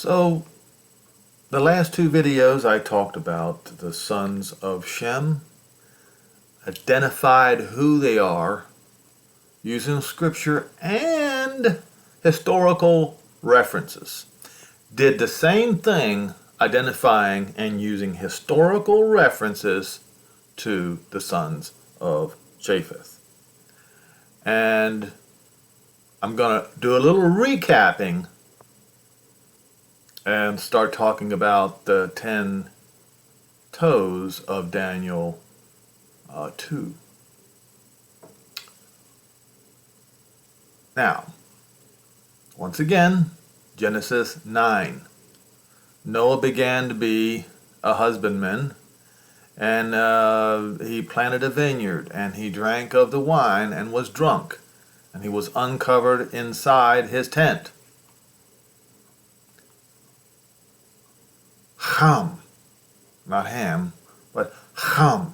So, the last two videos I talked about the sons of Shem, identified who they are using scripture and historical references. Did the same thing, identifying and using historical references to the sons of Japheth. And I'm going to do a little recapping and start talking about the 10 toes of Daniel 2. Now, once again, Genesis 9. Noah began to be a husbandman, and he planted a vineyard, and he drank of the wine and was drunk, and he was uncovered inside his tent. Ham, not ham, but Ham.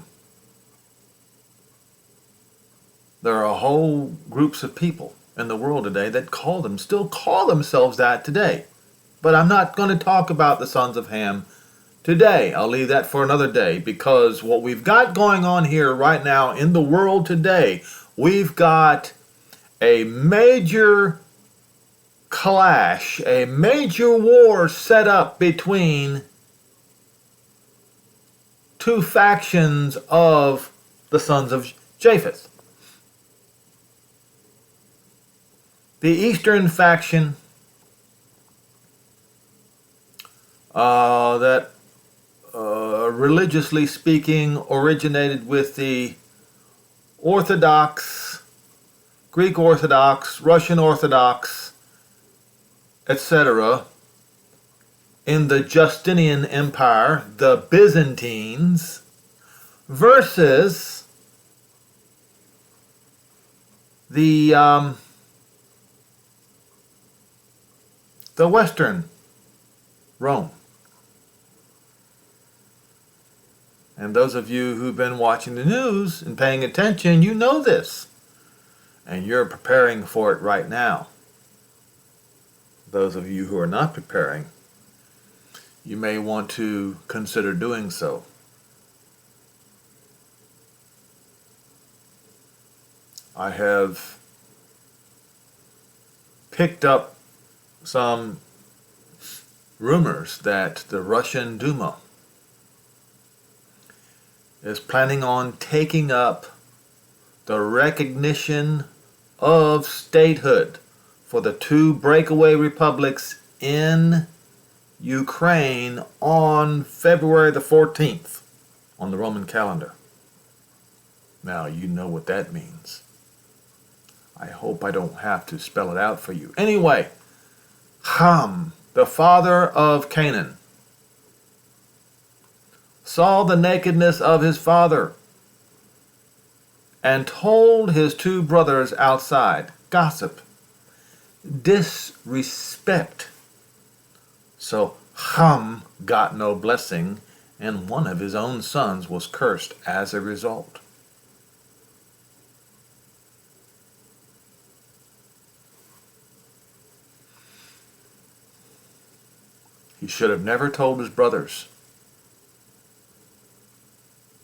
There are whole groups of people in the world today that still call themselves that today. But I'm not going to talk about the sons of Ham today. I'll leave that for another day, because what we've got going on here right now in the world today, we've got a major clash, a major war set up between two factions of the sons of Japheth. The eastern faction that religiously speaking originated with the Orthodox, Greek Orthodox, Russian Orthodox, etc. in the Justinian Empire, the Byzantines, versus the Western Rome. And those of you who've been watching the news and paying attention, you know this. And you're preparing for it right now. Those of you who are not preparing, you may want to consider doing so. I have picked up some rumors that the Russian Duma is planning on taking up the recognition of statehood for the two breakaway republics in Ukraine on February the 14th on the Roman calendar. Now, you know what that means. I hope I don't have to spell it out for you. Anyway, Ham, the father of Canaan, saw the nakedness of his father and told his two brothers outside. Gossip, disrespect. So Ham got no blessing, and one of his own sons was cursed as a result. He should have never told his brothers.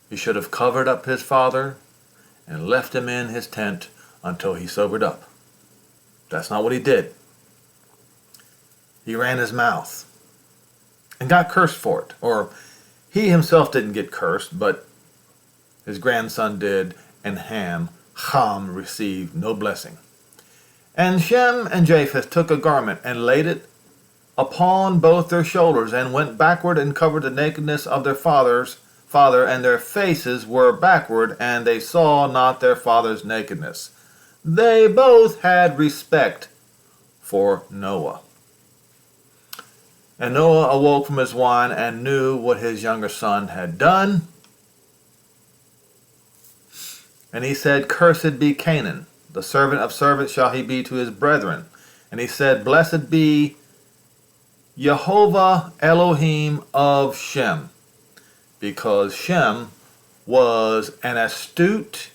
He should have covered up his father and left him in his tent until he sobered up. That's not what he did. He ran his mouth and got cursed for it. Or he himself didn't get cursed, but his grandson did, and Ham received no blessing. And Shem and Japheth took a garment and laid it upon both their shoulders, and went backward and covered the nakedness of their father, and their faces were backward, and they saw not their father's nakedness. They both had respect for Noah. And Noah awoke from his wine and knew what his younger son had done. And he said, Cursed be Canaan, the servant of servants shall he be to his brethren. And he said, Blessed be Jehovah Elohim of Shem, because Shem was an astute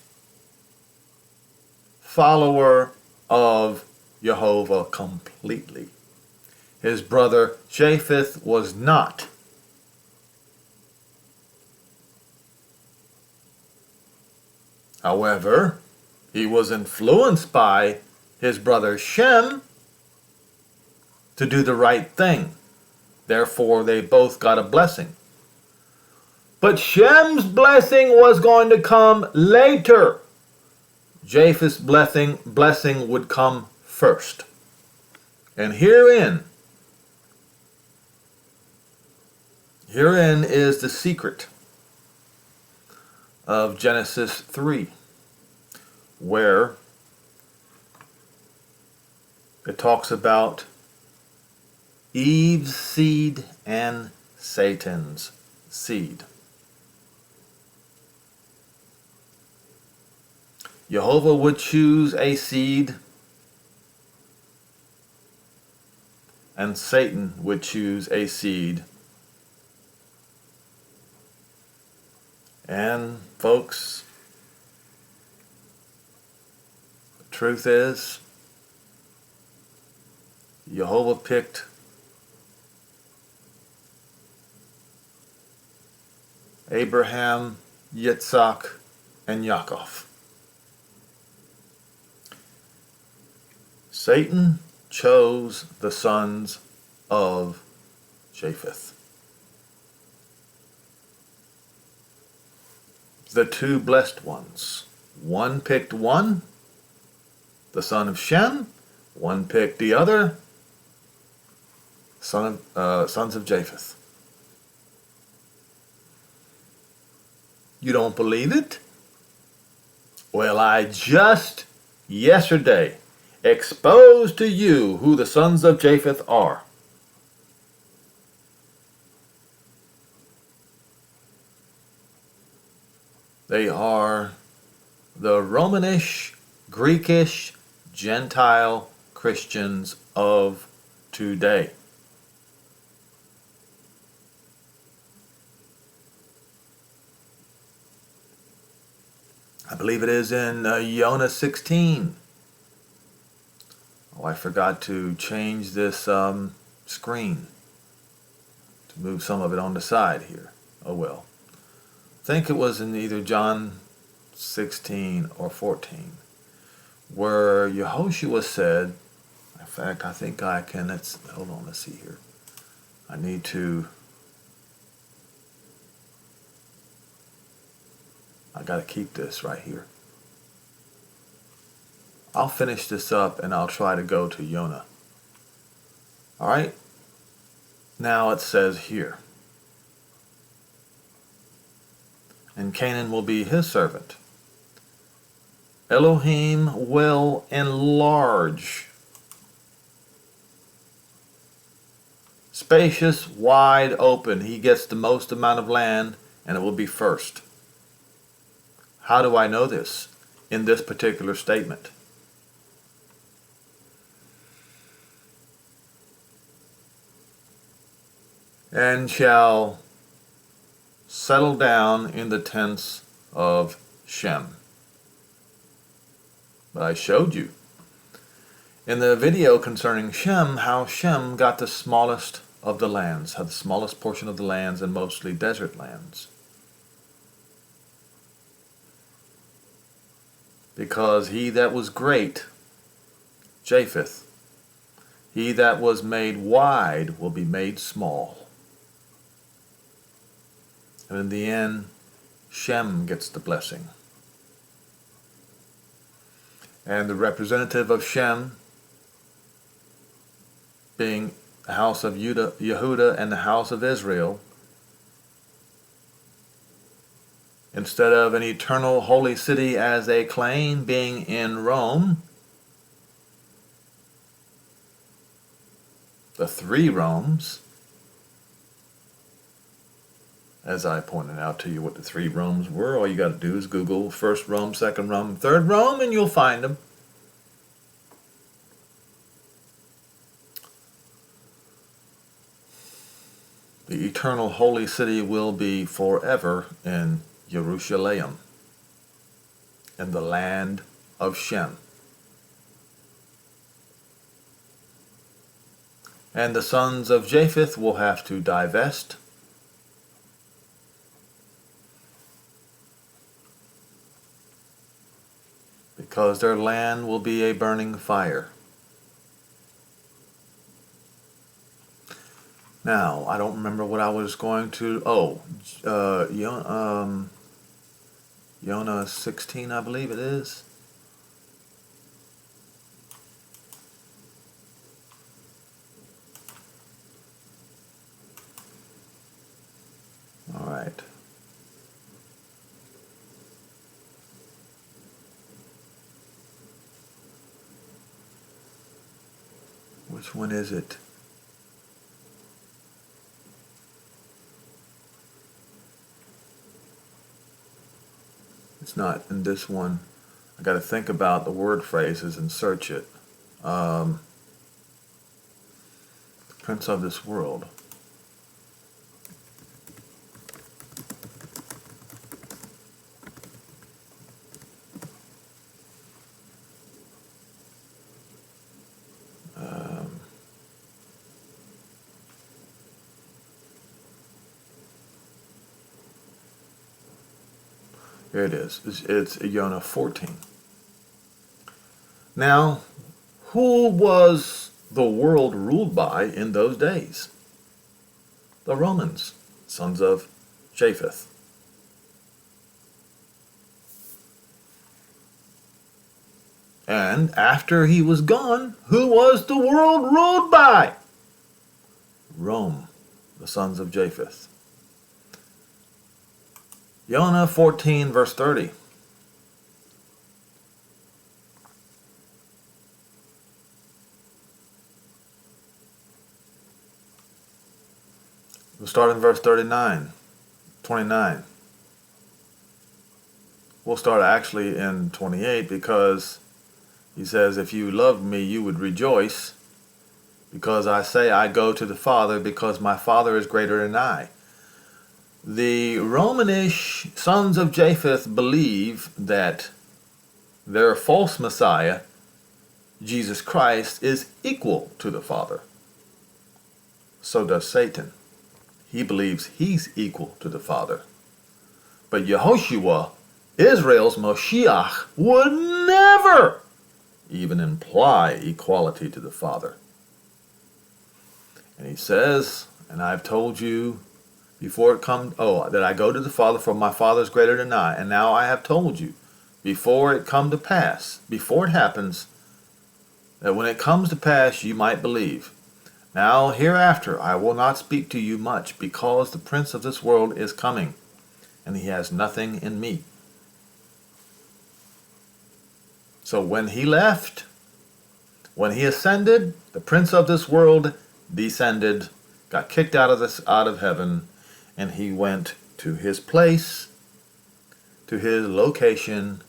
follower of Jehovah completely. His brother Japheth was not. However, he was influenced by his brother Shem to do the right thing. Therefore, they both got a blessing. But Shem's blessing was going to come later. Japheth's blessing would come first. And herein is the secret of Genesis 3, where it talks about Eve's seed and Satan's seed. Jehovah would choose a seed, and Satan would choose a seed. And folks, the truth is, Jehovah picked Abraham, Yitzhak, and Yaakov. Satan chose the sons of Japheth. The two blessed ones. One picked one, the son of Shem. One picked the other, sons of Japheth. You don't believe it? Well, I just yesterday exposed to you who the sons of Japheth are. They are the Romanish, Greekish, Gentile Christians of today. I believe it is in Jonah 16. Oh, I forgot to change this screen to move some of it on the side here. Oh well. I think it was in either John 16 or 14 where Yehoshua said, in fact, I think I can, hold on, let's see here. I got to keep this right here. I'll finish this up and I'll try to go to Jonah. All right? Now it says here, and Canaan will be his servant. Elohim will enlarge. Spacious, wide open. He gets the most amount of land and it will be first. How do I know this in this particular statement? And shall settle down in the tents of Shem. But I showed you in the video concerning Shem how Shem got the smallest of the lands, had the smallest portion of the lands, and mostly desert lands. Because he that was great, Japheth, he that was made wide will be made small. And in the end, Shem gets the blessing. And the representative of Shem, being the house of Yehuda and the house of Israel, instead of an eternal holy city as they claim being in Rome, the three Romes, as I pointed out to you what the three Romes were, all you got to do is Google first Rome, second Rome, third Rome, and you'll find them. The eternal holy city will be forever in Jerusalem, in the land of Shem. And the sons of Japheth will have to divest. Because their land will be a burning fire. Now, I don't remember what I was going to... Jonah 16, I believe it is. All right. Which one is it? It's not in this one. I got to think about the word phrases and search it. Prince of this world. Here it is. It's Jonah 14. Now, who was the world ruled by in those days? The Romans, sons of Japheth. And after he was gone, who was the world ruled by? Rome, the sons of Japheth. Jonah 14, verse 30. We'll start in verse 29. We'll start actually in 28 because he says, if you loved me, you would rejoice, because I say I go to the Father, because my Father is greater than I. The Romanish sons of Japheth believe that their false Messiah, Jesus Christ, is equal to the Father. So does Satan. He believes he's equal to the Father. But Yehoshua, Israel's Moshiach, would never even imply equality to the Father. And he says, and I've told you before it comes, that I go to the Father, for my Father is greater than I. And now I have told you, before it come to pass, before it happens, that when it comes to pass, you might believe. Now hereafter I will not speak to you much, because the prince of this world is coming, and he has nothing in me. So when he left, when he ascended, the prince of this world descended, got kicked out of heaven, and he went to his place, to his location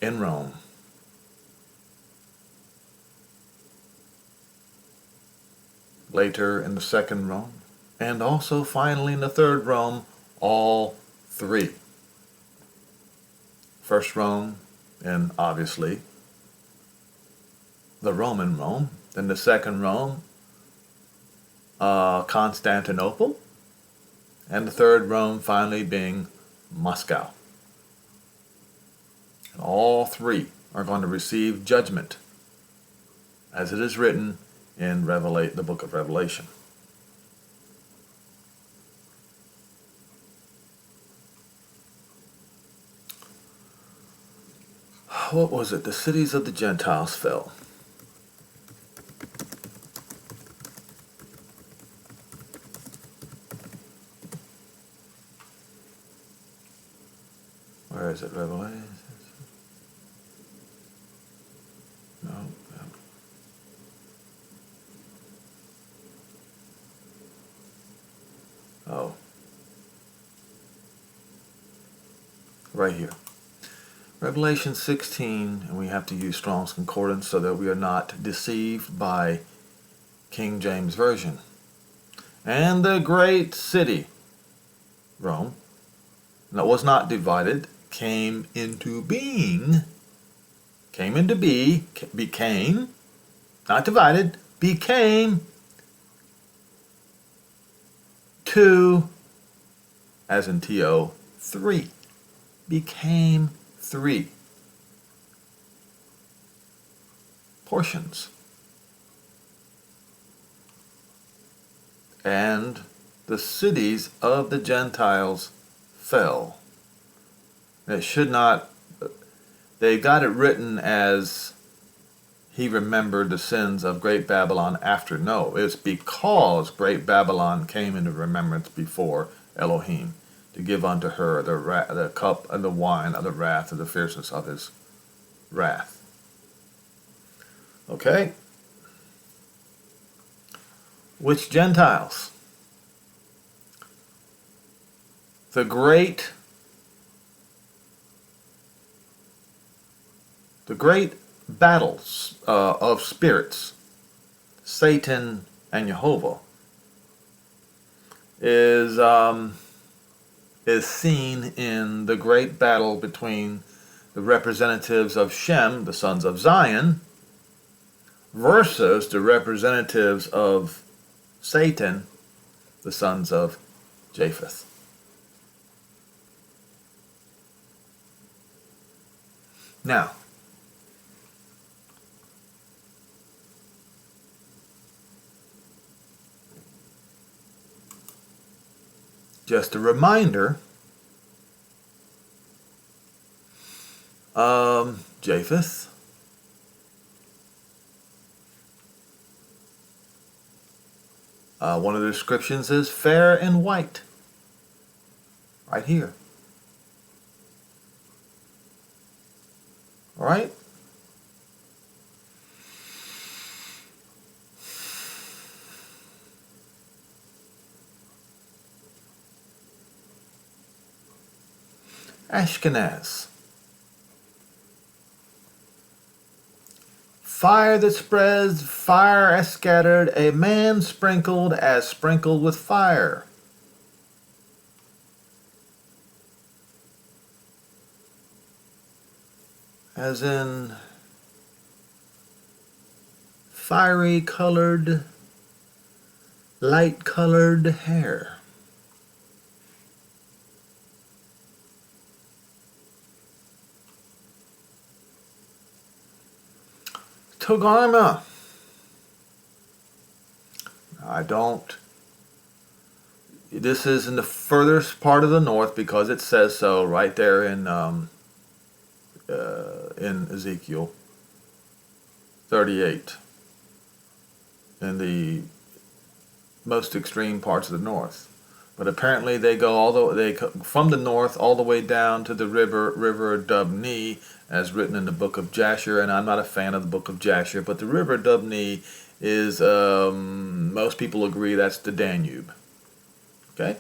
in Rome. Later in the second Rome, and also finally in the third Rome, all three. First Rome, and obviously the Roman Rome. Then the second Rome, Constantinople. And the third Rome finally being Moscow. And all three are going to receive judgment, as it is written in the book of Revelation. What was it? The cities of the Gentiles fell. Where is it? Revelation? No. Oh. Right here. Revelation 16, and we have to use Strong's Concordance so that we are not deceived by King James Version. And the great city, Rome, that was not divided, came into being, became, not divided, became two, as in T-O, three. Became three portions. And the cities of the Gentiles fell. It should not, they got it written as he remembered the sins of Great Babylon after. No, it's because Great Babylon came into remembrance before Elohim to give unto her the cup and the wine of the wrath of the fierceness of his wrath. Okay? Which Gentiles? The great battles of spirits, Satan and Jehovah, is seen in the great battle between the representatives of Shem, the sons of Zion, versus the representatives of Satan, the sons of Japheth. Now, just a reminder, Japheth one of the descriptions is fair and white, right here. All right? Ashkenaz. Fire that spreads, fire as scattered, a man sprinkled as sprinkled with fire. As in fiery colored, light colored hair. Togarma. This is in the furthest part of the north because it says so right there in Ezekiel 38, in the most extreme parts of the north. But apparently they go from the north all the way down to the river Dubni, as written in the book of Jasher. And I'm not a fan of the book of Jasher, but the river Dubni is, most people agree that's the Danube. Okay?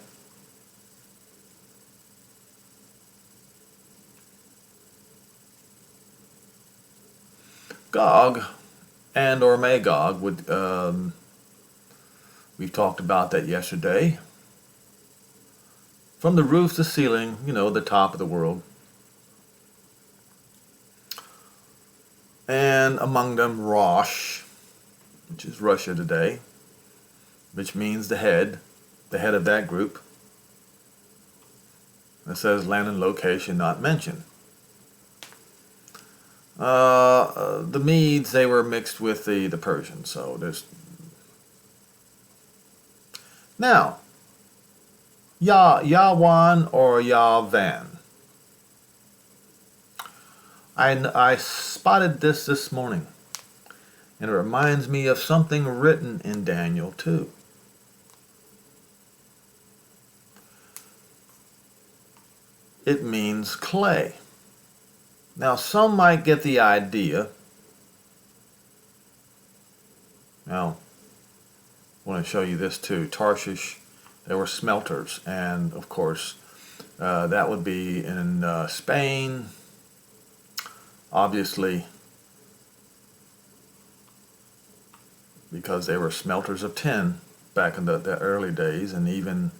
Gog and or Magog would, we talked about that yesterday. From the roof to ceiling, the top of the world. And among them Rosh, which is Russia today, which means the head of that group. It says land and location not mentioned. The Medes, they were mixed with the Persians, so there's... Now, Yawan or Yavan. I spotted this morning, and it reminds me of something written in Daniel too. It means clay. Now, some might get the idea. Now, I want to show you this too. Tarshish, there were smelters, and of course, that would be in Spain. Obviously, because they were smelters of tin back in the early days, and even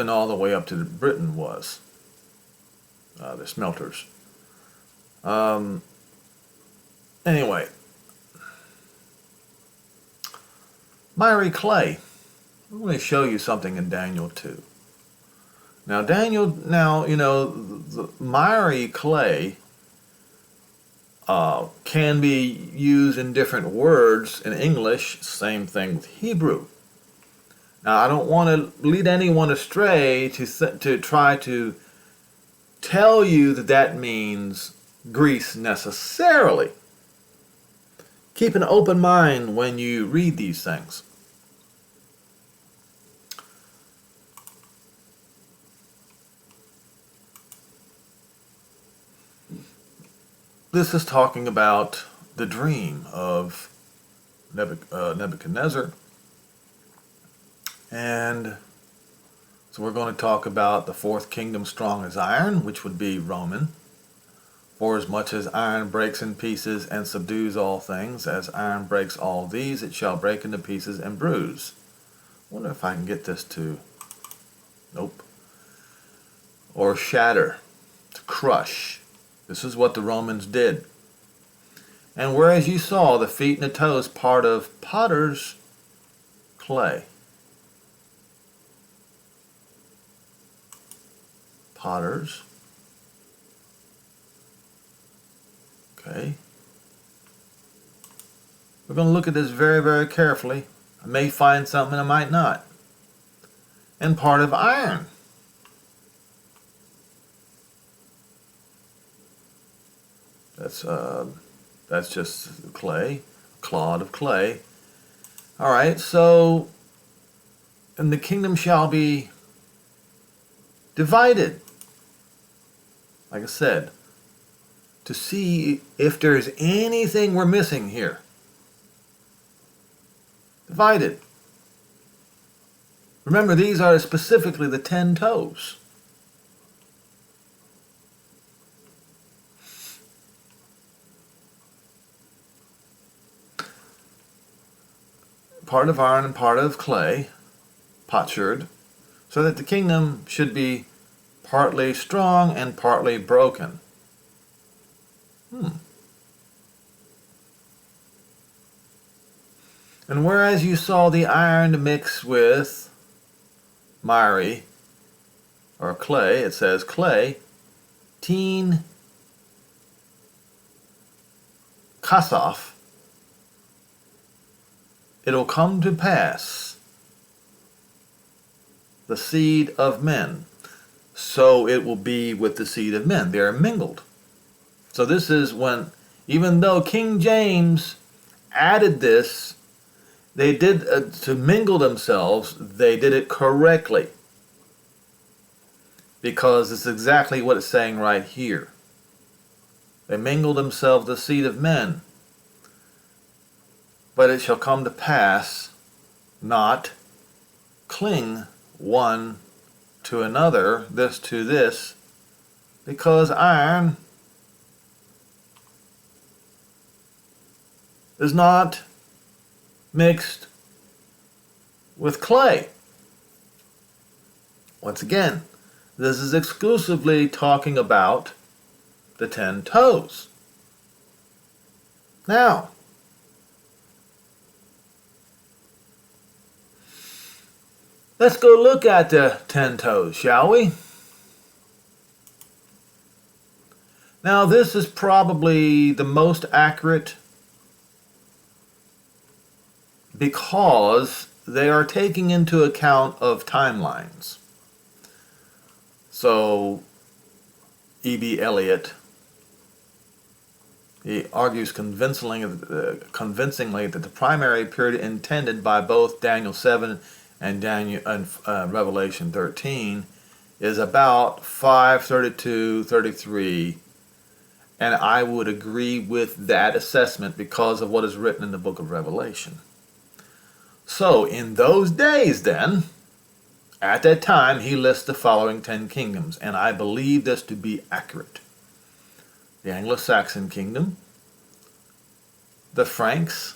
all the way up to Britain was the smelters. Anyway, Miry clay. I'm going to show you something in Daniel 2. Now, the miry clay can be used in different words in English. Same thing with Hebrew. Now, I don't want to lead anyone astray to try to tell you that that means grease necessarily. Keep an open mind when you read these things. This is talking about the dream of Nebuchadnezzar. And so we're going to talk about the fourth kingdom strong as iron, which would be Roman. For as much as iron breaks in pieces and subdues all things, as iron breaks all these, it shall break into pieces and bruise. I wonder if I can get this to, nope. Or shatter, to crush. This is what the Romans did. And whereas you saw the feet and the toes part of potter's clay. Potter's. Okay. We're going to look at this very, very carefully. I may find something I might not. And part of iron. That's just clay, clod of clay. All right, so, and the kingdom shall be divided. Like I said, to see if there's anything we're missing here. Divided. Remember, these are specifically the 10 toes. Part of iron and part of clay, potsherd, so that the kingdom should be partly strong and partly broken. And whereas you saw the iron mix with miry, or clay, it says clay, teen kasaf, it'll come to pass, the seed of men. So it will be with the seed of men. They are mingled. So this is when, even though King James added this, they did to mingle themselves, they did it correctly. Because it's exactly what it's saying right here. They mingled themselves the seed of men. But it shall come to pass, not cling one to another, this to this, because iron is not mixed with clay. Once again, this is exclusively talking about the 10 toes. Now, let's go look at the 10 toes, shall we? Now, this is probably the most accurate because they are taking into account of timelines. So, E.B. Elliott, he argues convincingly that the primary period intended by both Daniel 7 and Revelation 13 is about 532-33, and I would agree with that assessment because of what is written in the book of Revelation. So in those days then, at that time, he lists the following 10 kingdoms, and I believe this to be accurate. The Anglo-Saxon kingdom, the Franks,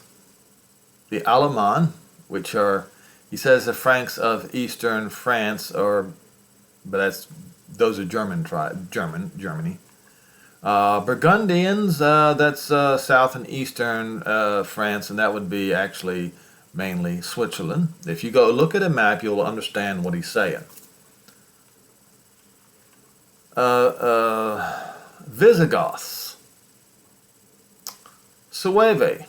the Alemann, which are, he says, the Franks of eastern France, but those are Germany. Burgundians, that's south and eastern France, and that would be actually mainly Switzerland. If you go look at a map, you'll understand what he's saying. Visigoths. Sueve.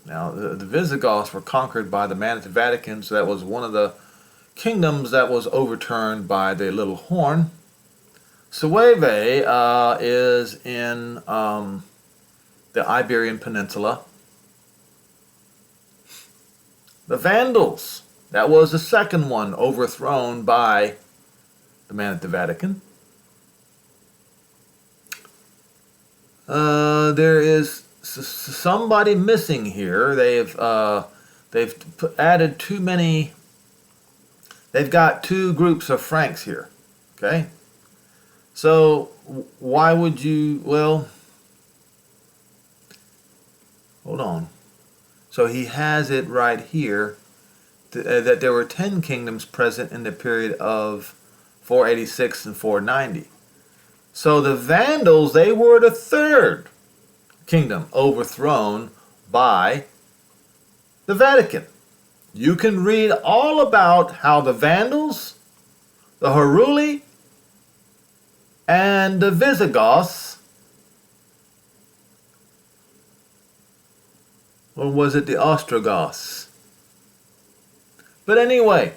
Now, the Visigoths were conquered by the Man at the Vatican, so that was one of the kingdoms that was overturned by the Little Horn. Sueve is in the Iberian Peninsula. The Vandals, that was the second one overthrown by the Man at the Vatican. There is somebody missing here. They've added too many. They've got two groups of Franks here. Okay, so why would you? Well, hold on. So he has it right here that there were 10 kingdoms present in the period of 486 and 490. So the Vandals, they were the third kingdom overthrown by the Vatican. You can read all about how the Vandals, the Heruli, and the Visigoths, or was it the Ostrogoths? But anyway,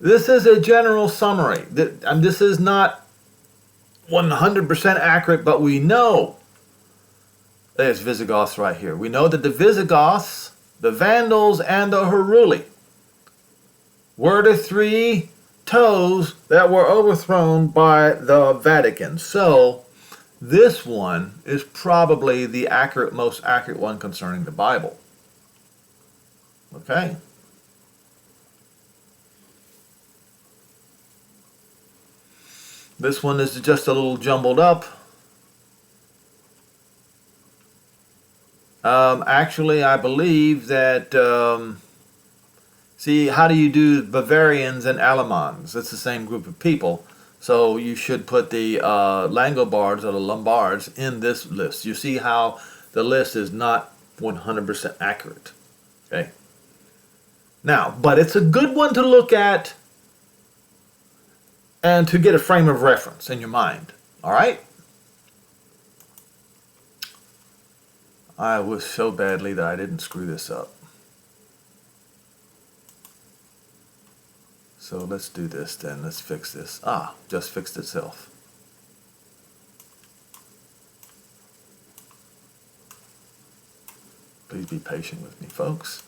this is a general summary. This is not 100% accurate, but we know there's Visigoths right here. We know that the Visigoths, the Vandals, and the Heruli were the three toes that were overthrown by the Vatican. So this one is probably the most accurate one concerning the Bible. Okay. This one is just a little jumbled up. Actually, I believe that, see, how do you do Bavarians and Alamans? It's the same group of people. So you should put the Langobards or the Lombards in this list. You see how the list is not 100% accurate. Okay. Now, but it's a good one to look at and to get a frame of reference in your mind. All right? I wish so badly that I didn't screw this up. So let's do this then. Let's fix this. Just fixed itself. Please be patient with me, folks.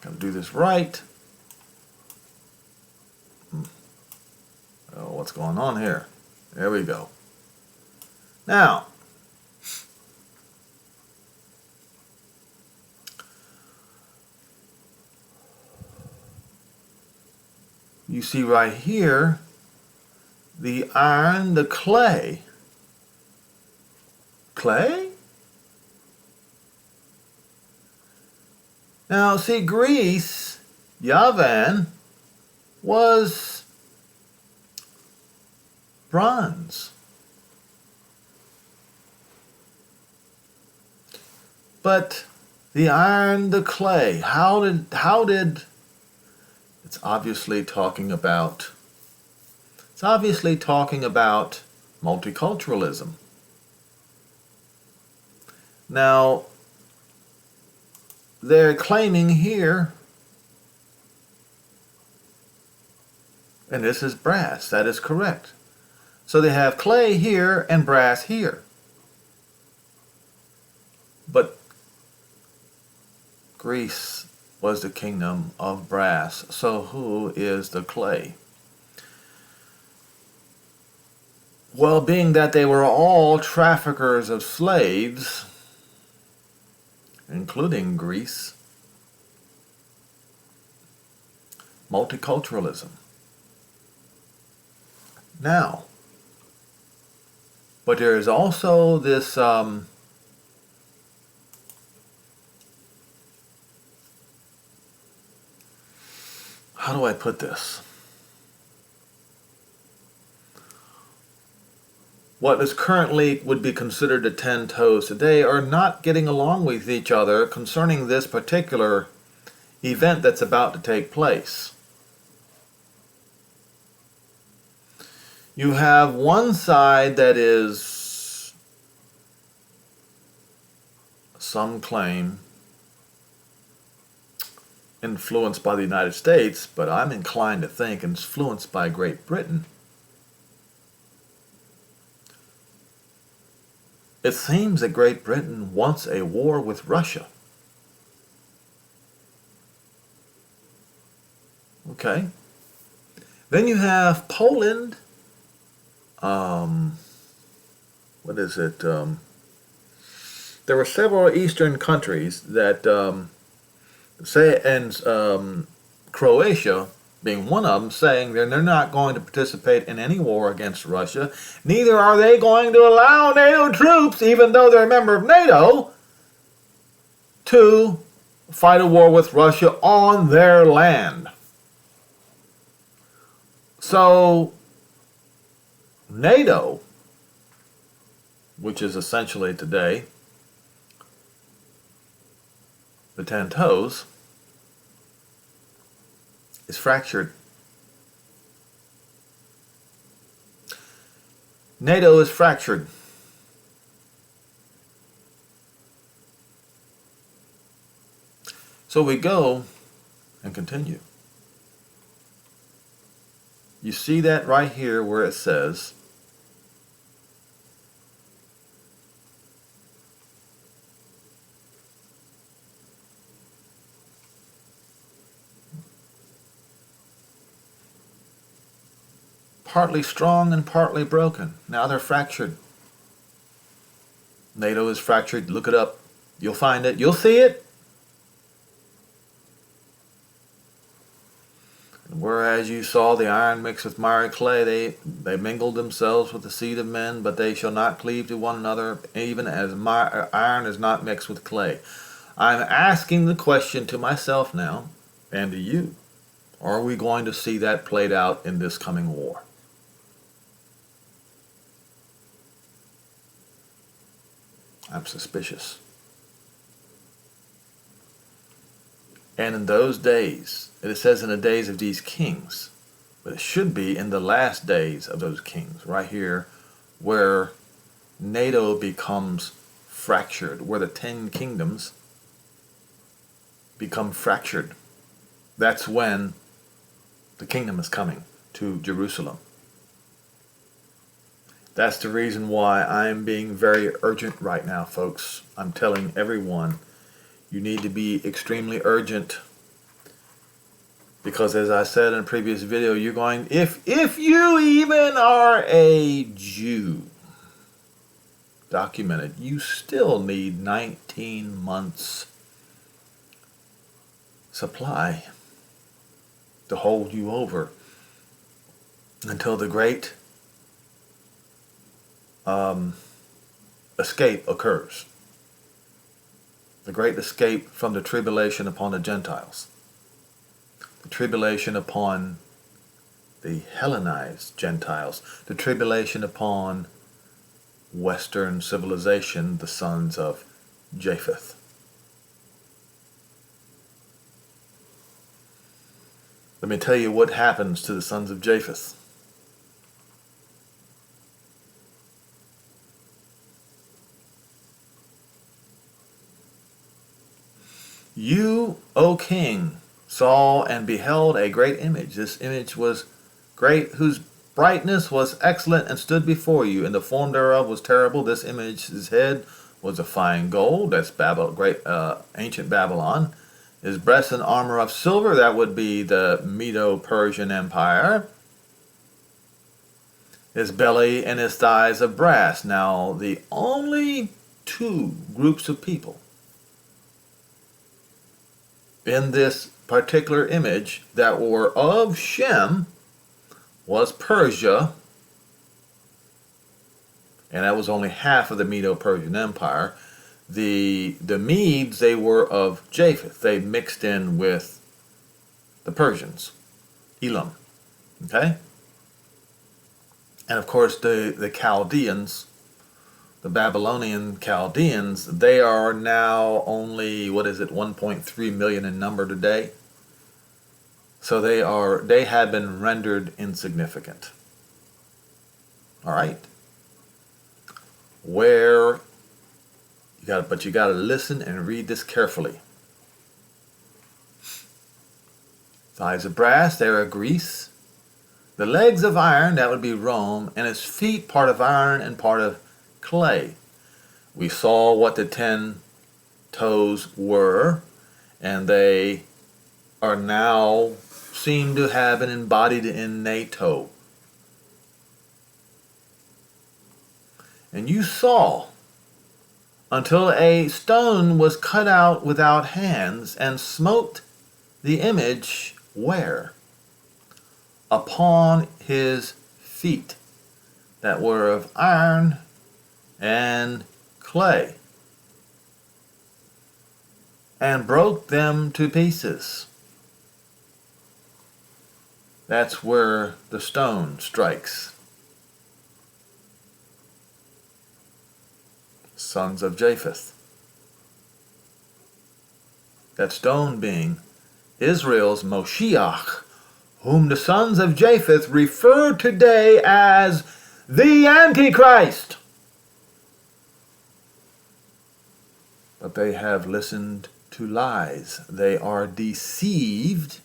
Gotta do this right. Oh, what's going on here? There we go. Now, you see right here, the iron, the clay. Clay? Now, see, Greece, Yavan, was bronze. But the iron, the clay, how did it's obviously talking about multiculturalism. Now, they're claiming here, and this is brass, that is correct. So they have clay here and brass here. But Greece was the kingdom of brass. So who is the clay? Well, being that they were all traffickers of slaves, including Greece, multiculturalism. Now, but there is also this how do I put this? What is currently would be considered the 10 toes today are not getting along with each other concerning this particular event that's about to take place. You have one side that is, some claim, influenced by the United States, but I'm inclined to think influenced by Great Britain. It seems that Great Britain wants a war with Russia. Okay. Then you have Poland. What is it? There were several Eastern countries that say, and Croatia being one of them, saying they're not going to participate in any war against Russia. Neither are they going to allow NATO troops, even though they're a member of NATO, to fight a war with Russia on their land. So NATO, which is essentially today the 10 toes, is fractured. NATO is fractured. So we go and continue. You see that right here where it says, partly strong and partly broken. Now they're fractured. NATO is fractured. Look it up. You'll find it. You'll see it. Whereas you saw the iron mixed with miry clay, they mingled themselves with the seed of men, but they shall not cleave to one another, even as iron is not mixed with clay. I'm asking the question to myself now, and to you. Are we going to see that played out in this coming war? I'm suspicious. And in those days, it says in the days of these kings, but it should be in the last days of those kings, right here, where NATO becomes fractured, where the 10 kingdoms become fractured. That's when the kingdom is coming to Jerusalem. That's the reason why I'm being very urgent right now, folks. I'm telling everyone, you need to be extremely urgent, because as I said in a previous video, you're going, if you even are a Jew, documented, you still need 19 months supply to hold you over until the great escape occurs. The great escape from the tribulation upon the Gentiles. The tribulation upon the Hellenized Gentiles. The tribulation upon Western civilization, the sons of Japheth. Let me tell you what happens to the sons of Japheth. You, O king, saw and beheld a great image. This image was great, whose brightness was excellent, and stood before you, and the form thereof was terrible. This image's head was of fine gold. That's ancient Babylon. His breast and armor of silver. That would be the Medo-Persian Empire. His belly and his thighs of brass. Now, the only two groups of people in this particular image that were of Shem was Persia, and that was only half of the Medo-Persian Empire. The Medes, they were of Japheth. They mixed in with the Persians, Elam. Okay? And of course the Chaldeans, the Babylonian Chaldeans, they are now only, 1.3 million in number today. So they had been rendered insignificant. All right? But you got to listen and read this carefully. Thighs of brass, they are Greece. The legs of iron, that would be Rome, and his feet, part of iron and part of clay. We saw what the 10 toes were, and they are now seem to have an embodied innate toe. And you saw until a stone was cut out without hands and smote the image where? Upon his feet that were of iron and clay, and broke them to pieces. That's where the stone strikes. Sons of Japheth. That stone being Israel's Moshiach, whom the sons of Japheth refer today as the Antichrist. But they have listened to lies. They are deceived.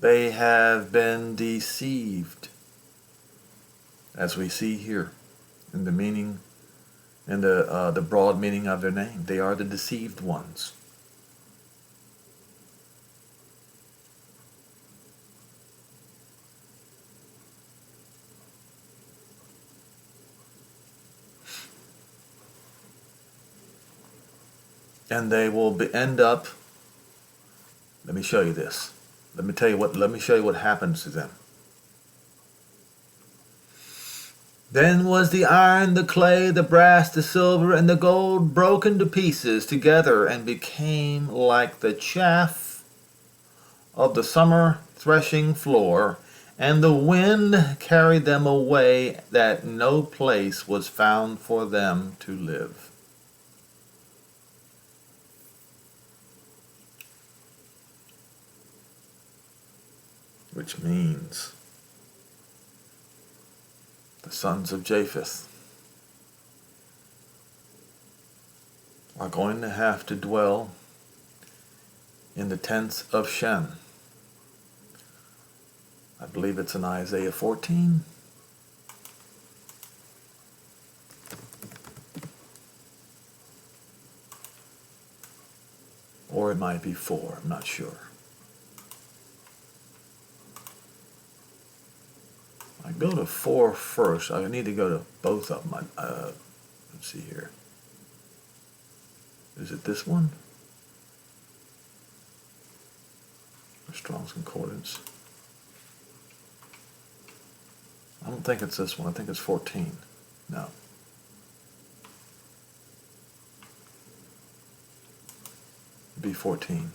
They have been deceived, as we see here in the meaning, in the broad meaning of their name. They are the deceived ones. And they will end up, let me show you this. Let me show you what happens to them. Then was the iron, the clay, the brass, the silver, and the gold broken to pieces together, and became like the chaff of the summer threshing floor, and the wind carried them away, that no place was found for them to live. Which means the sons of Japheth are going to have to dwell in the tents of Shem. I believe it's in Isaiah 14. Or it might be 4, I'm not sure. I go to 4 first. I need to go to both of them. Let's see here. Is it this one? Or Strong's Concordance? I don't think it's this one. I think it's 14. No. It'd be 14.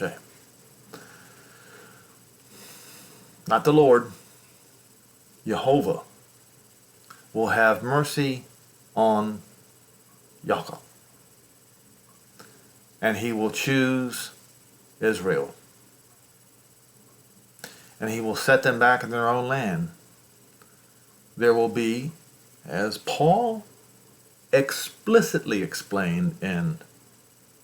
Okay. Not the Lord. Jehovah will have mercy on Yaakov. And he will choose Israel. And he will set them back in their own land. There will be, as Paul explicitly explained in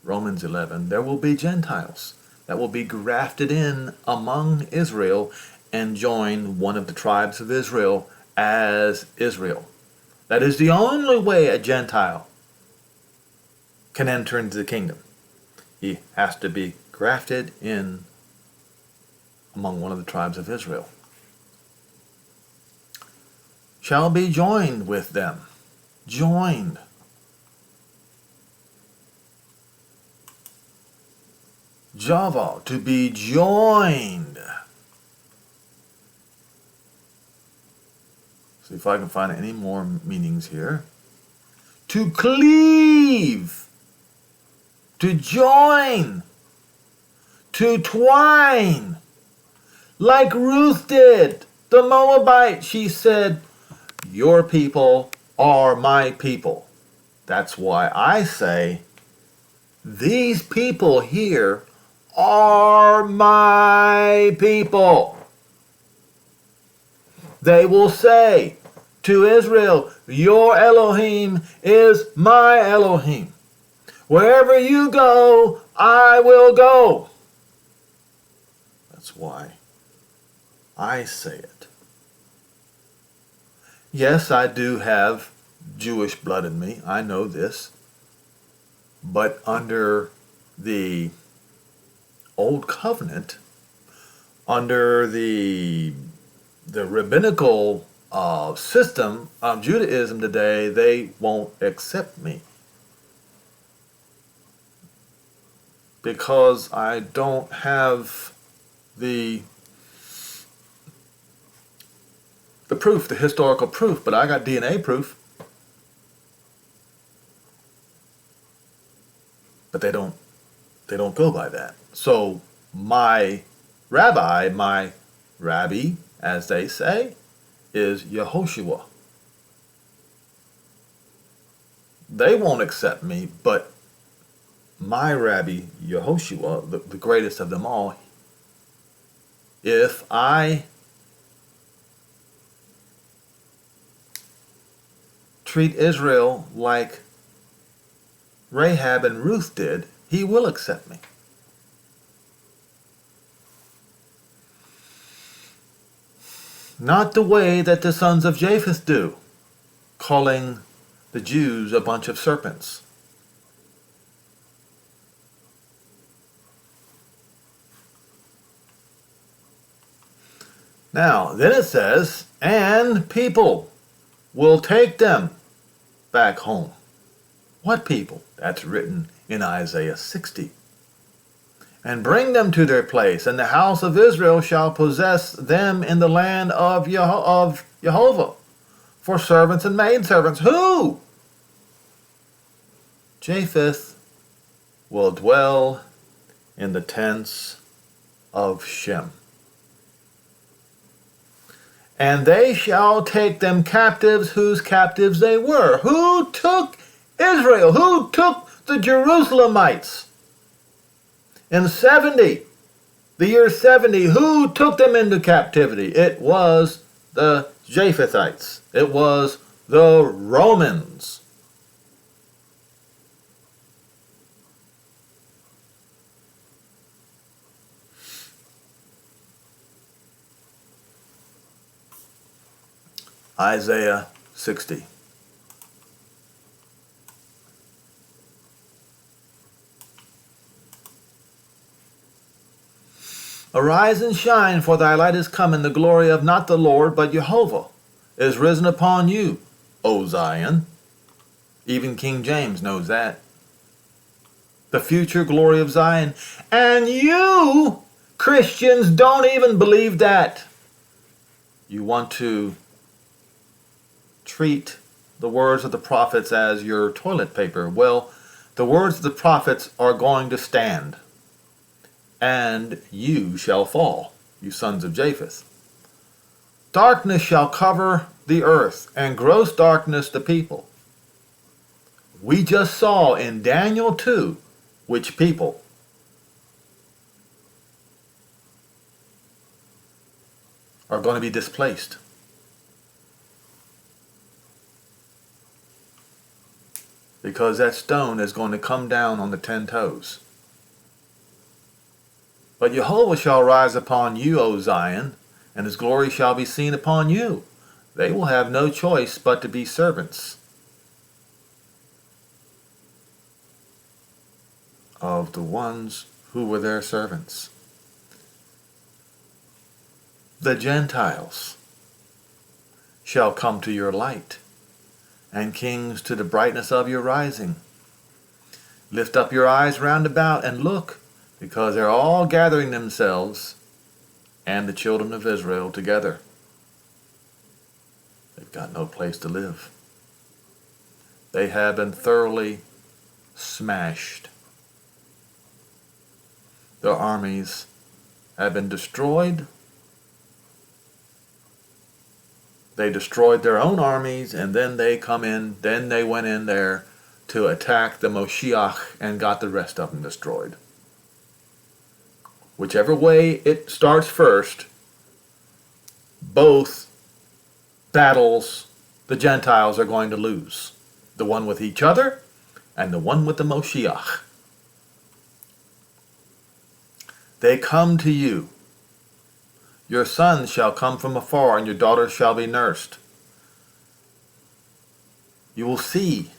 Romans 11, there will be Gentiles that will be grafted in among Israel and join one of the tribes of Israel as Israel. That is the only way a Gentile can enter into the kingdom. He has to be grafted in among one of the tribes of Israel. Shall be joined with them. Joined. Java, to be joined. See if I can find any more meanings here. To cleave to join, to twine, like Ruth did, the Moabite. She said, your people are my people. That's why I say, these people here are my people. They will say to Israel, your Elohim is my Elohim. Wherever you go, I will go. That's why I say it. Yes, I do have Jewish blood in me. I know this. But under the Old Covenant, under the rabbinical system of Judaism today, they won't accept me. Because I don't have the proof, the historical proof, but I got DNA proof. But they don't go by that. So my rabbi, as they say, is Yehoshua. They won't accept me, but my Rabbi Yehoshua, the greatest of them all, if I treat Israel like Rahab and Ruth did, he will accept me. Not the way that the sons of Japheth do, calling the Jews a bunch of serpents. Now, then it says, and people will take them back home. What people? That's written in Isaiah 60. And bring them to their place, and the house of Israel shall possess them in the land of Jehovah, for servants and maidservants. Who? Japheth will dwell in the tents of Shem. And they shall take them captives, whose captives they were. Who took Israel? Who took the Jerusalemites? In 70, the year 70, who took them into captivity? It was the Japhethites. It was the Romans. Isaiah 60. Arise and shine, for thy light is come, and the glory of not the Lord, but Jehovah is risen upon you, O Zion. Even King James knows that. The future glory of Zion. And you, Christians, don't even believe that. You want to treat the words of the prophets as your toilet paper. Well, the words of the prophets are going to stand. And you shall fall, you sons of Japheth. Darkness shall cover the earth, and gross darkness the people. We just saw in Daniel 2 which people. Are going to be displaced. Because that stone is going to come down on the 10 toes. But Jehovah shall rise upon you, O Zion, and his glory shall be seen upon you. They will have no choice but to be servants of the ones who were their servants. The Gentiles shall come to your light, and kings to the brightness of your rising. Lift up your eyes round about and look, because they're all gathering themselves and the children of Israel together. They've got no place to live. They have been thoroughly smashed their armies have been destroyed. They destroyed their own armies, and then they went in there to attack the Moshiach and got the rest of them destroyed. Whichever way it starts first, both battles the Gentiles are going to lose. The one with each other and the one with the Moshiach. They come to you. Your sons shall come from afar, and your daughters shall be nursed. You will see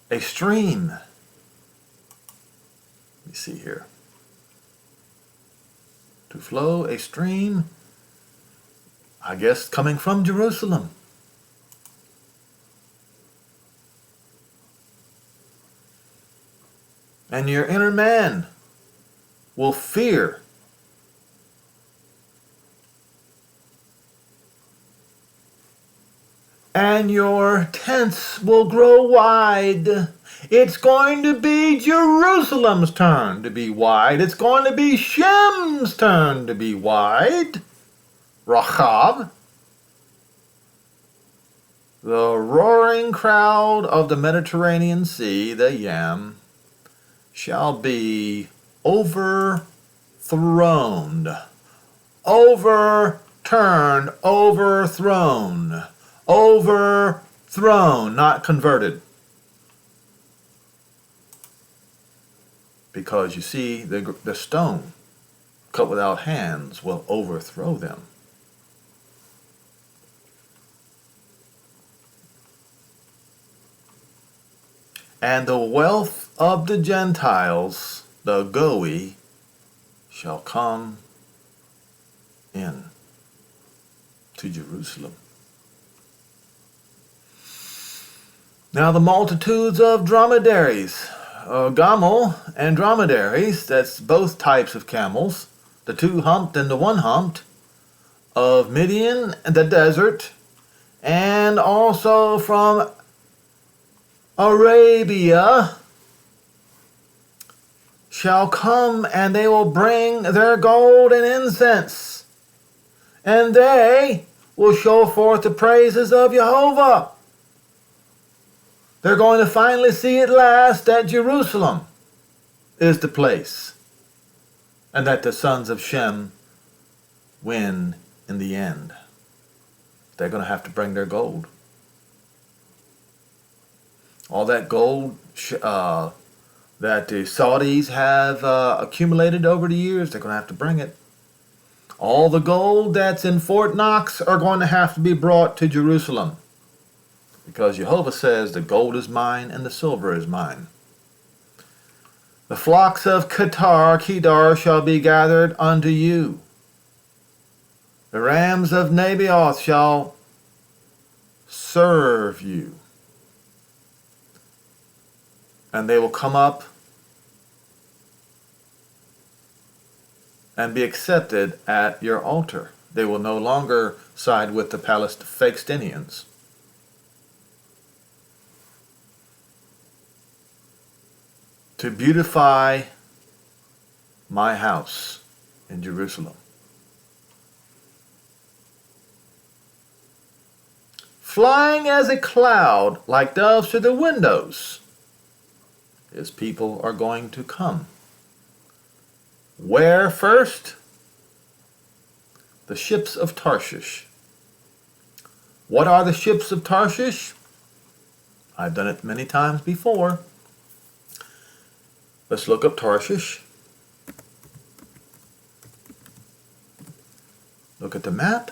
a stream. Let me see here. To flow a stream, I guess coming from Jerusalem. And your inner man will fear. And your tents will grow wide. It's going to be Jerusalem's turn to be wide. It's going to be Shem's turn to be wide. Rachav. The roaring crowd of the Mediterranean Sea, the Yam, shall be overthrown. Overturned, overthrown. Overthrown, not converted. Because you see, the stone cut without hands will overthrow them. And the wealth of the Gentiles, the Goi, shall come in to Jerusalem. Now the multitudes of dromedaries, gamel and dromedaries, that's both types of camels, the two-humped and the one-humped, of Midian and the desert, and also from Arabia, shall come, and they will bring their gold and incense, and they will show forth the praises of Jehovah. They're going to finally see at last that Jerusalem is the place, and that the sons of Shem win in the end. They're going to have to bring their gold. All that gold that the Saudis have accumulated over the years, they're going to have to bring it. All the gold that's in Fort Knox are going to have to be brought to Jerusalem. Because Jehovah says, the gold is mine and the silver is mine. The flocks of Kedar shall be gathered unto you. The rams of Naboth shall serve you. And they will come up and be accepted at your altar. They will no longer side with the Palestinians. To beautify my house in Jerusalem. Flying as a cloud like doves to the windows, his people are going to come. Where first? The ships of Tarshish. What are the ships of Tarshish? I've done it many times before. Let's look up Tarshish. Look at the map.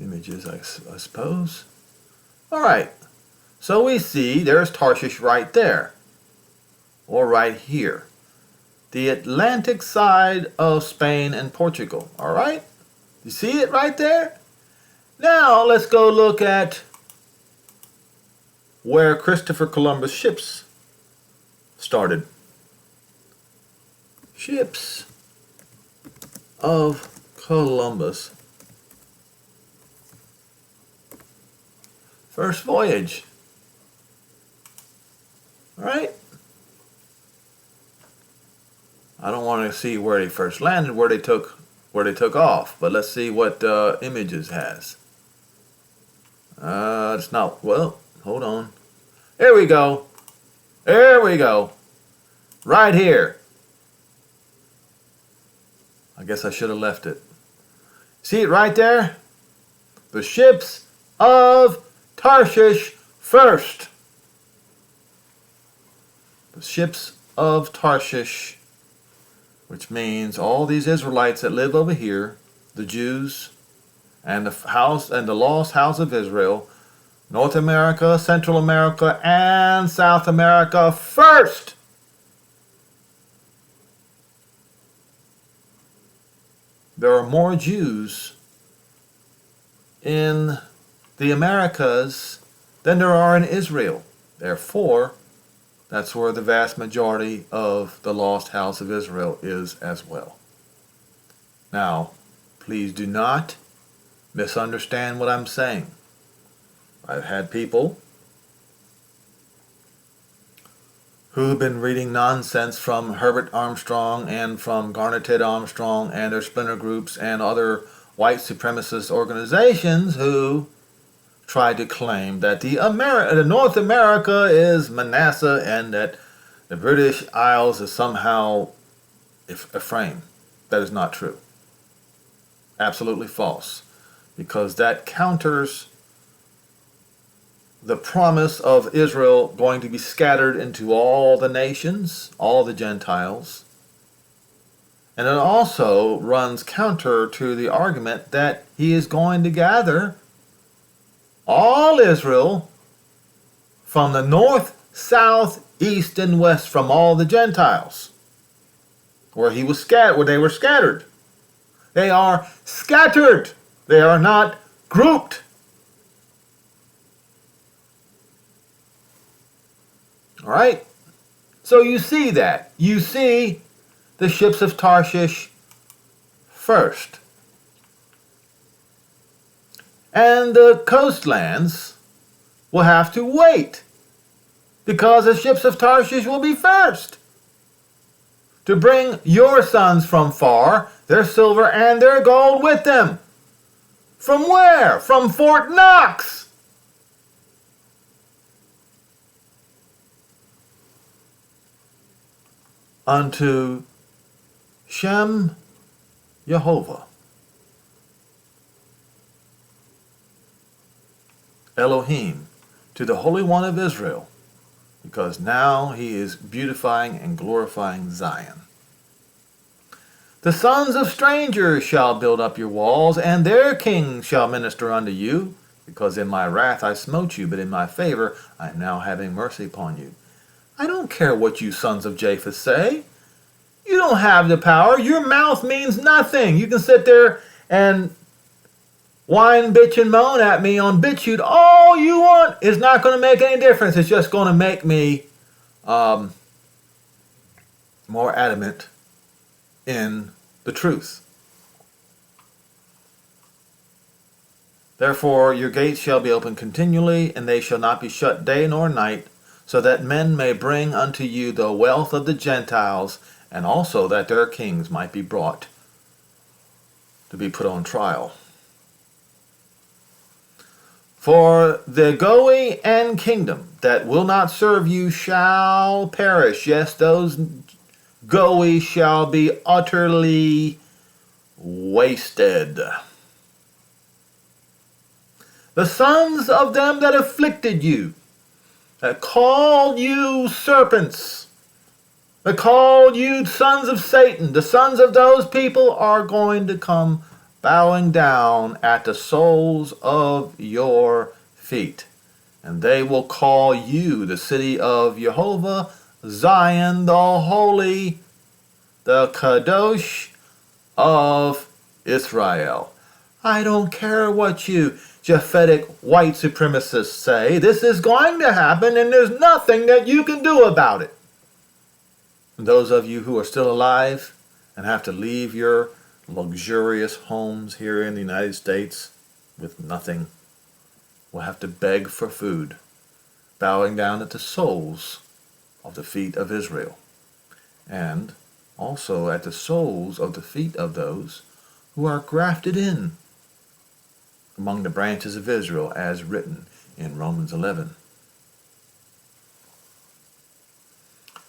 Images, I suppose. All right. So we see there's Tarshish right there. Or right here. The Atlantic side of Spain and Portugal. All right. You see it right there? Now let's go look at where Christopher Columbus' ships started. Ships of Columbus. First voyage. I don't want to see where they first landed, where they took off, but let's see what images has. It's not, well, hold on. There we go. There we go. Right here. I guess I should have left it. See it right there? The ships of Tarshish first. The ships of Tarshish, which means all these Israelites that live over here, the Jews, and the lost house of Israel, North America, Central America, and South America first. There are more Jews in the Americas than there are in Israel. Therefore, that's where the vast majority of the lost house of Israel is as well. Now, please do not misunderstand what I'm saying. I've had people who've been reading nonsense from Herbert Armstrong and from Garnet Ted Armstrong and their splinter groups and other white supremacist organizations who try to claim that the North America is Manasseh and that the British Isles is somehow a frame. That is not true. Absolutely false. Because that counters the promise of Israel going to be scattered into all the nations, all the Gentiles. And it also runs counter to the argument that he is going to gather all Israel from the north, south, east, and west, from all the Gentiles, where they were scattered. They are scattered. They are not grouped. All right? So you see that. You see the ships of Tarshish first. And the coastlands will have to wait, because the ships of Tarshish will be first to bring your sons from far, their silver and their gold with them. From where? From Fort Knox. Unto Shem, Jehovah, Elohim, to the Holy One of Israel, because now he is beautifying and glorifying Zion. The sons of strangers shall build up your walls, and their kings shall minister unto you, because in my wrath I smote you, but in my favor I am now having mercy upon you. I don't care what you sons of Japheth say. You don't have the power. Your mouth means nothing. You can sit there and whine, bitch, and moan at me on BitChute all you want. It's not going to make any difference. It's just going to make me more adamant in the truth. Therefore your gates shall be open continually, and they shall not be shut day nor night, so that men may bring unto you the wealth of the Gentiles, and also that their kings might be brought to be put on trial. For the Goy and kingdom that will not serve you shall perish. Yes, those Goy shall be utterly wasted. The sons of them that afflicted you, that called you serpents, that called you sons of Satan, the sons of those people are going to come bowing down at the soles of your feet. And they will call you the city of Jehovah, Zion, the holy, the Kadosh of Israel. I don't care what you Japhetic white supremacists say. This is going to happen, and there's nothing that you can do about it. And those of you who are still alive and have to leave your luxurious homes here in the United States with nothing will have to beg for food, bowing down at the soles of the feet of Israel. And also at the soles of the feet of those who are grafted in among the branches of Israel, as written in Romans 11.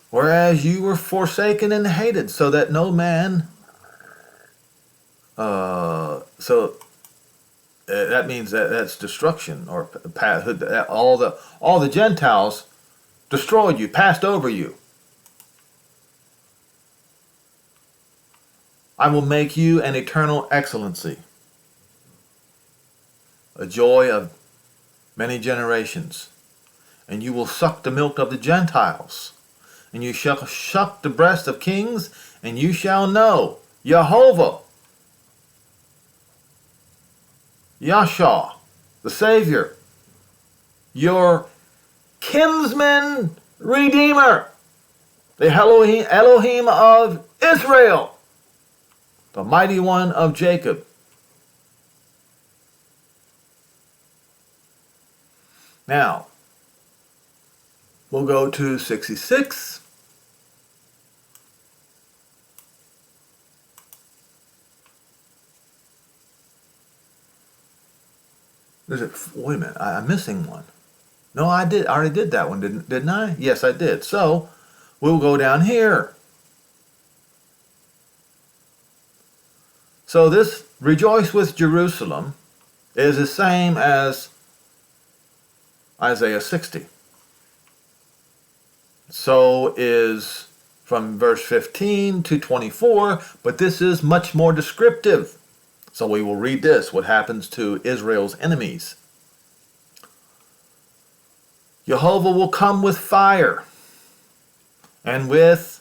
Whereas you were forsaken and hated, so that no man, that means that's destruction, or all the Gentiles destroyed you, passed over you. I will make you an eternal excellency, a joy of many generations, and you will suck the milk of the Gentiles, and you shall suck the breast of kings, and you shall know Jehovah, Yahshua, the Savior, your kinsman redeemer, the Elohim of Israel, the mighty one of Jacob. Now, we'll go to 66. Wait a minute, I'm missing one. No, I already did that one, didn't I? Yes, I did. So, we'll go down here. So this rejoice with Jerusalem is the same as Isaiah 60. So is from verse 15 to 24, but this is much more descriptive. So we will read this, what happens to Israel's enemies. Jehovah will come with fire, and with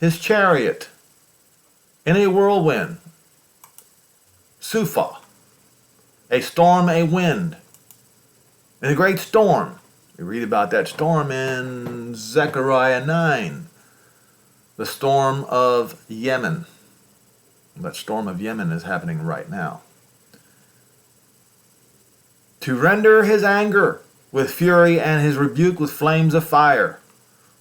his chariot, in a whirlwind, Sufa, a storm, a wind, and a great storm. We read about that storm in Zechariah 9, the storm of Yemen. That storm of Yemen is happening right now. To render his anger with fury and his rebuke with flames of fire.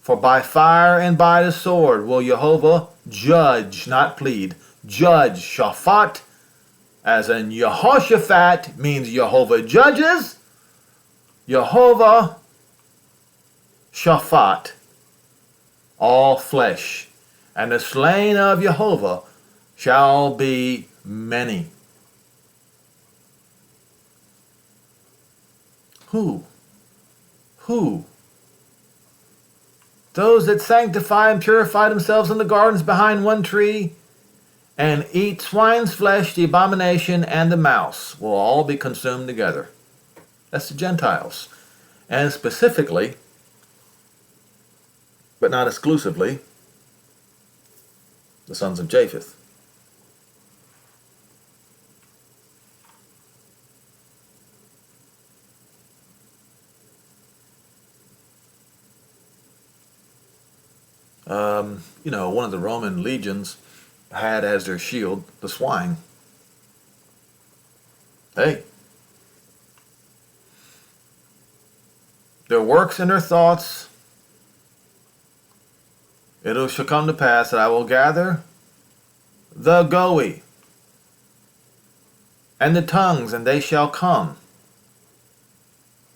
For by fire and by the sword will Jehovah judge, not plead, judge. Shaphat, as in Yehoshaphat, means Jehovah judges. Jehovah Shaphat, all flesh. And the slain of Jehovah shall be many. Who? Those that sanctify and purify themselves in the gardens behind one tree, and eat swine's flesh, the abomination, and the mouse, will all be consumed together. That's the Gentiles. And specifically, but not exclusively, the sons of Japheth. One of the Roman legions had as their shield the swine. Hey. Their works and their thoughts, it shall come to pass that I will gather the Goi and the tongues, and they shall come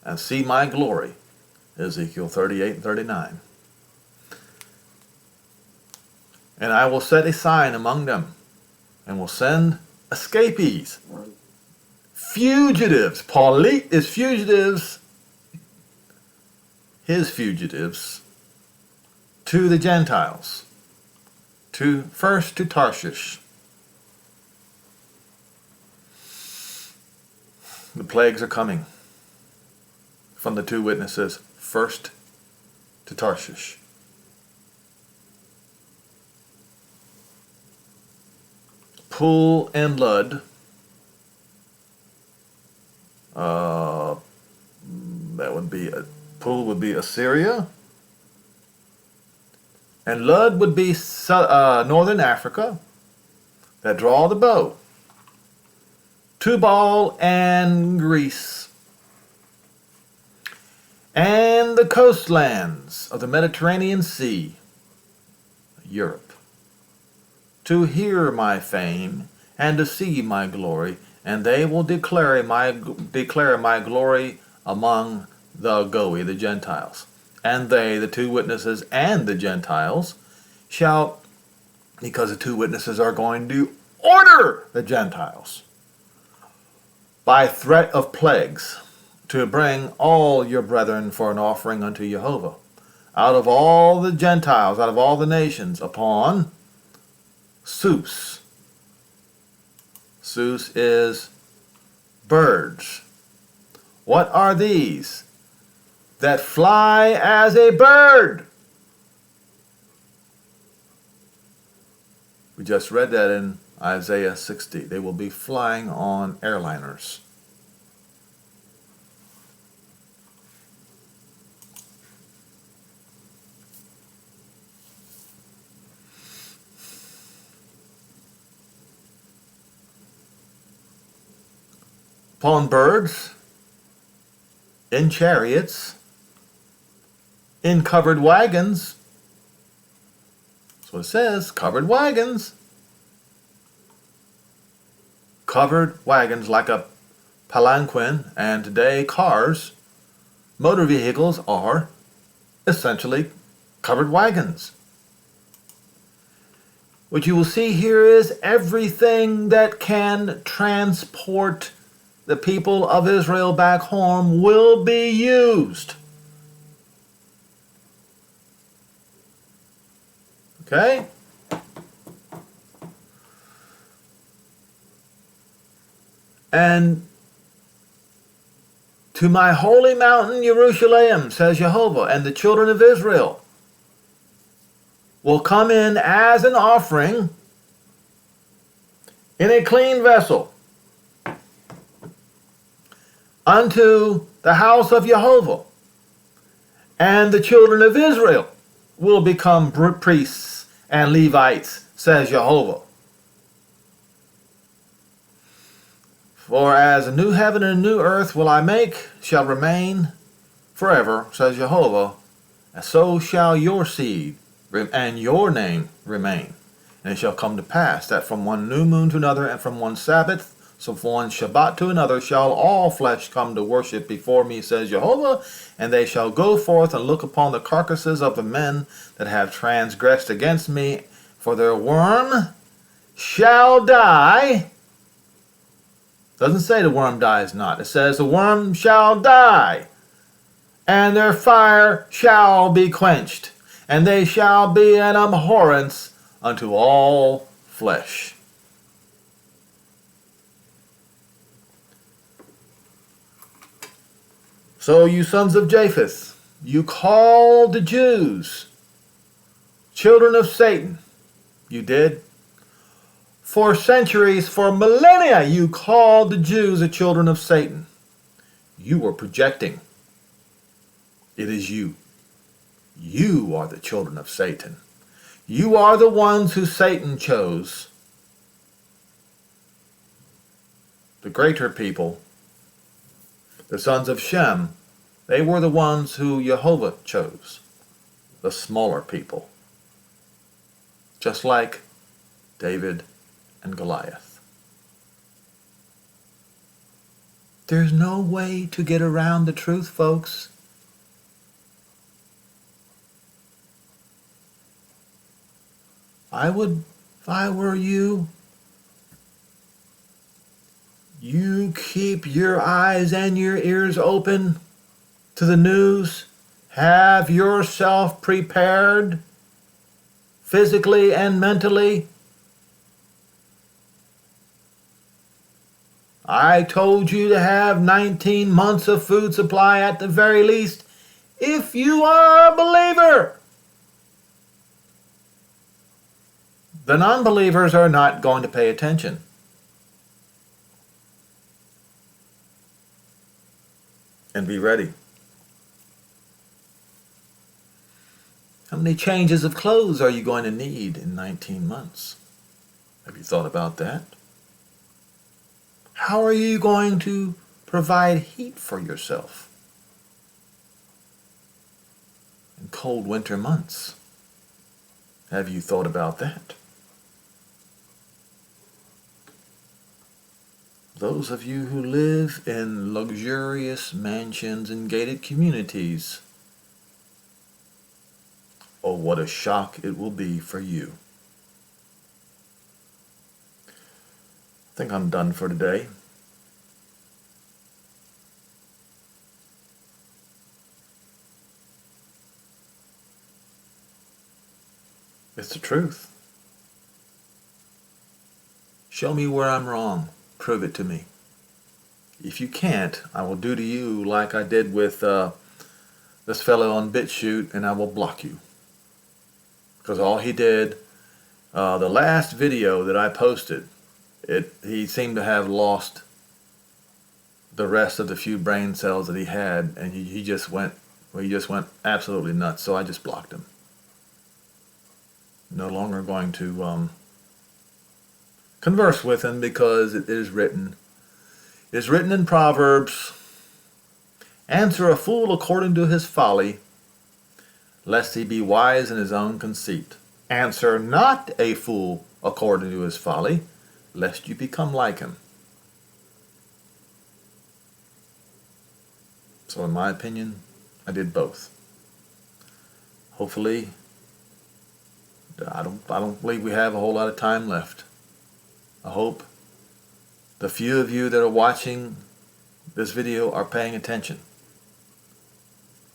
and see my glory. Ezekiel 38 and 39. And I will set a sign among them, and will send escapees, fugitives. Paulit is fugitives, his fugitives, to the Gentiles, first to Tarshish. The plagues are coming from the two witnesses, first to Tarshish. Pool and Lud, Pool would be Assyria, and Lud would be northern Africa, that draw the bow. Tubal and Greece, and the coastlands of the Mediterranean Sea, Europe, to hear my fame and to see my glory, and they will declare my glory among the Goy, the Gentiles. And they, the two witnesses and the Gentiles, shall, because the two witnesses are going to order the Gentiles by threat of plagues to bring all your brethren for an offering unto Jehovah out of all the Gentiles, out of all the nations, upon Sus. Sus is birds. What are these that fly as a bird? We just read that in Isaiah 60. They will be flying on airliners. Upon birds, in chariots, in covered wagons. That's what it says, covered wagons. Covered wagons like a palanquin, and today cars, motor vehicles are essentially covered wagons. What you will see here is everything that can transport the people of Israel back home will be used. Okay? And to my holy mountain Jerusalem, says Jehovah, and the children of Israel will come in as an offering in a clean vessel unto the house of Jehovah, and the children of Israel will become priests and Levites, says Jehovah. For as a new heaven and a new earth will I make, shall remain forever, says Jehovah, and so shall your seed and your name remain. And it shall come to pass that from one new moon to another, and from one Sabbath, so from one Shabbat to another, shall all flesh come to worship before me, says Jehovah, and they shall go forth and look upon the carcasses of the men that have transgressed against me, for their worm shall die. Doesn't say the worm dies not. It says the worm shall die, and their fire shall be quenched, and they shall be an abhorrence unto all flesh. So you sons of Japheth, you called the Jews children of Satan. You did. For centuries, for millennia, you called the Jews the children of Satan. You were projecting. It is you. You are the children of Satan. You are the ones who Satan chose. The greater people, the sons of Shem, they were the ones who Jehovah chose. The smaller people. Just like David and Goliath. There's no way to get around the truth, folks. If I were you, you keep your eyes and your ears open to the news. Have yourself prepared physically and mentally. I told you to have 19 months of food supply at the very least, if you are a believer. The non-believers are not going to pay attention. And be ready. How many changes of clothes are you going to need in 19 months? Have you thought about that? How are you going to provide heat for yourself in cold winter months? Have you thought about that? Those of you who live in luxurious mansions and gated communities, oh, what a shock it will be for you. I think I'm done for today. It's the truth. Show me where I'm wrong. Prove it to me. If you can't, I will do to you like I did with this fellow on BitChute, and I will block you. Because all he did, the last video that I posted, he seemed to have lost the rest of the few brain cells that he had, and he just went absolutely nuts. So I just blocked him. No longer going to converse with him, because it is written. It is written in Proverbs, answer a fool according to his folly, lest he be wise in his own conceit. Answer not a fool according to his folly, lest you become like him. So in my opinion, I did both. Hopefully, I don't believe we have a whole lot of time left. I hope the few of you that are watching this video are paying attention,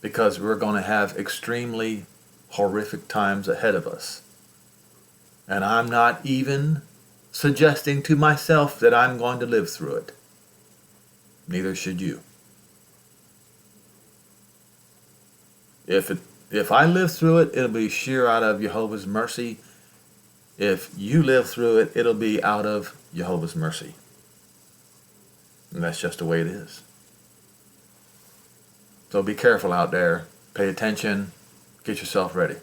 because we're going to have extremely horrific times ahead of us. And I'm not even suggesting to myself that I'm going to live through it. Neither should you. If I live through it, it'll be sheer out of Jehovah's mercy. If you live through it, it'll be out of Jehovah's mercy. And that's just the way it is. So be careful out there. Pay attention. Get yourself ready.